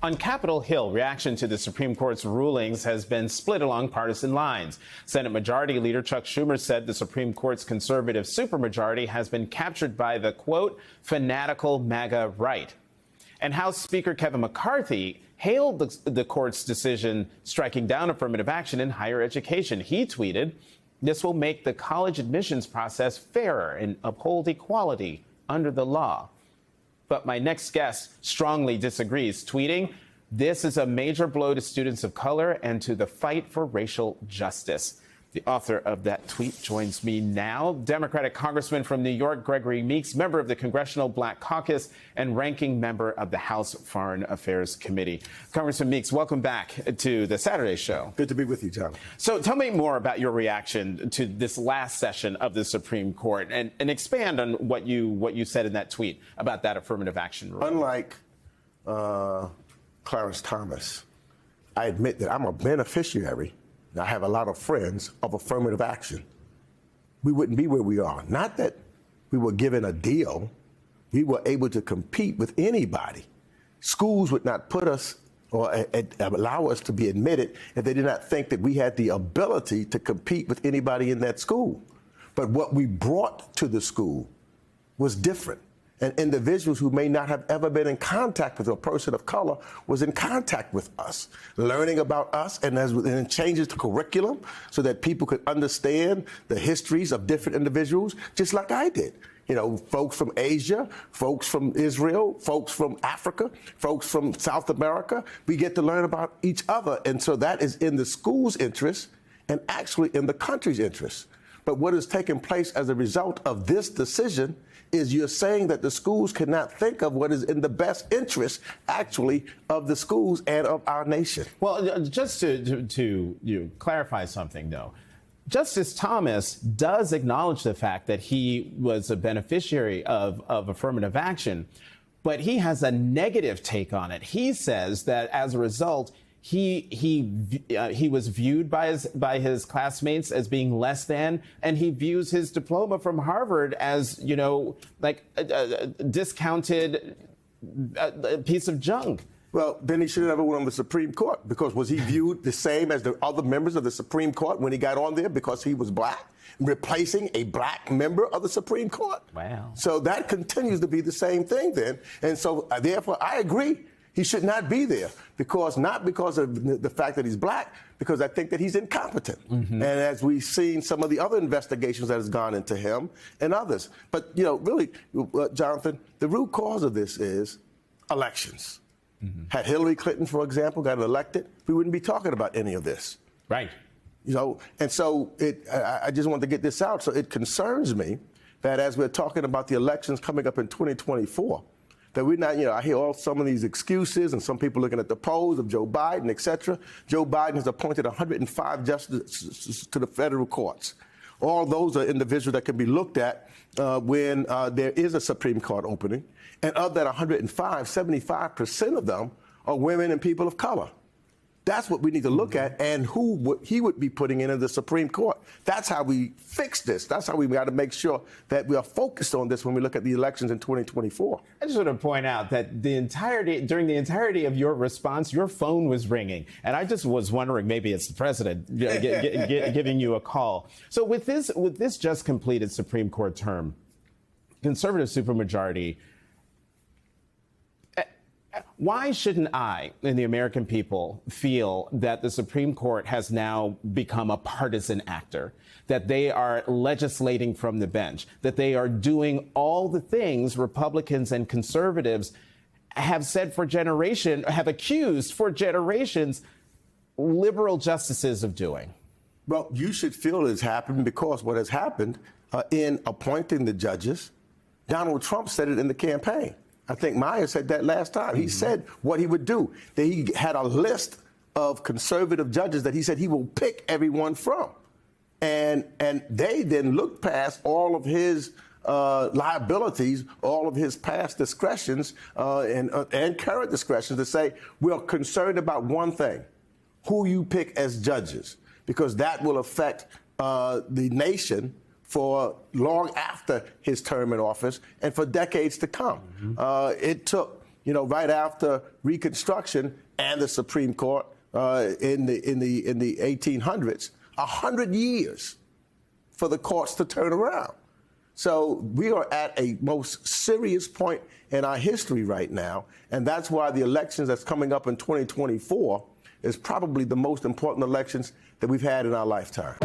On Capitol Hill, reaction to the Supreme Court's rulings has been split along partisan lines. Senate Majority Leader Chuck Schumer said the Supreme Court's conservative supermajority has been captured by the, quote, fanatical MAGA right. And House Speaker Kevin McCarthy hailed the court's decision striking down affirmative action in higher education. He tweeted, "This will make the college admissions process fairer and uphold equality under the law." But my next guest strongly disagrees, tweeting, "This is a major blow to students of color and to the fight for racial justice." The author of that tweet joins me now, Democratic Congressman from New York, Gregory Meeks, member of the Congressional Black Caucus and ranking member of the House Foreign Affairs Committee. Congressman Meeks, welcome back to the Saturday Show. Good to be with you, John. So tell me more about your reaction to this last session of the Supreme Court and expand on what you said in that tweet about that affirmative action rule. Unlike Clarence Thomas, I admit that I'm a beneficiary. I have a lot of friends of affirmative action. We wouldn't be where we are. Not that we were given a deal. We were able to compete with anybody. Schools would not put us or allow us to be admitted if they did not think that we had the ability to compete with anybody in that school. But what we brought to the school was different. And individuals who may not have ever been in contact with a person of color was in contact with us, learning about us, and it changes the curriculum so that people could understand the histories of different individuals, just like I did. You know, folks from Asia, folks from Israel, folks from Africa, folks from South America. We get to learn about each other. And so that is in the school's interest and actually in the country's interest. But what has taken place as a result of this decision is you're saying that the schools cannot think of what is in the best interest, actually, of the schools and of our nation. Well, just to clarify something, though, Justice Thomas does acknowledge the fact that he was a beneficiary of affirmative action, but he has a negative take on it. He says that as a result, he was viewed by his classmates as being less than, and he views his diploma from Harvard as, you know, like a discounted piece of junk. Well, then he should have never went on the Supreme Court, because was he viewed the same as the other members of the Supreme Court when he got on there because he was black, replacing a black member of the Supreme Court? Wow. So that continues to be the same thing then. And so therefore, I agree. He should not be there, not because of the fact that he's black, because I think that he's incompetent. Mm-hmm. And as we've seen some of the other investigations that has gone into him and others. But, you know, really, Jonathan, the root cause of this is elections. Mm-hmm. Had Hillary Clinton, for example, got elected, we wouldn't be talking about any of this. Right. You know, and so I just wanted to get this out. So it concerns me that as we're talking about the elections coming up in 2024, that we're not, you know, I hear some of these excuses and some people looking at the polls of Joe Biden, et cetera. Joe Biden has appointed 105 justices to the federal courts. All those are individuals that can be looked at when there is a Supreme Court opening. And of that 105, 75% of them are women and people of color. That's what we need to look at, and who he would be putting into the Supreme Court. That's how we fix this. That's how we got to make sure that we are focused on this when we look at the elections in 2024. I just want to point out that during the entirety of your response, your phone was ringing. And I just was wondering, maybe it's the president giving you a call. So with this just completed Supreme Court term, conservative supermajority, why shouldn't I and the American people feel that the Supreme Court has now become a partisan actor, that they are legislating from the bench, that they are doing all the things Republicans and conservatives have said for generations, have accused for generations liberal justices of doing? Well, you should feel it's happened because what has happened in appointing the judges, Donald Trump said it in the campaign. I think Meyer said that last time. Mm-hmm. He said what he would do, that he had a list of conservative judges that he said he will pick everyone from. And they then looked past all of his liabilities, all of his past discretions and current discretions to say, we're concerned about one thing, who you pick as judges, because that will affect the nation for long after his term in office and for decades to come. Mm-hmm. It took right after Reconstruction and the Supreme Court in the 1800s, 100 years for the courts to turn around. So we are at a most serious point in our history right now, and that's why the elections that's coming up in 2024 is probably the most important elections that we've had in our lifetime.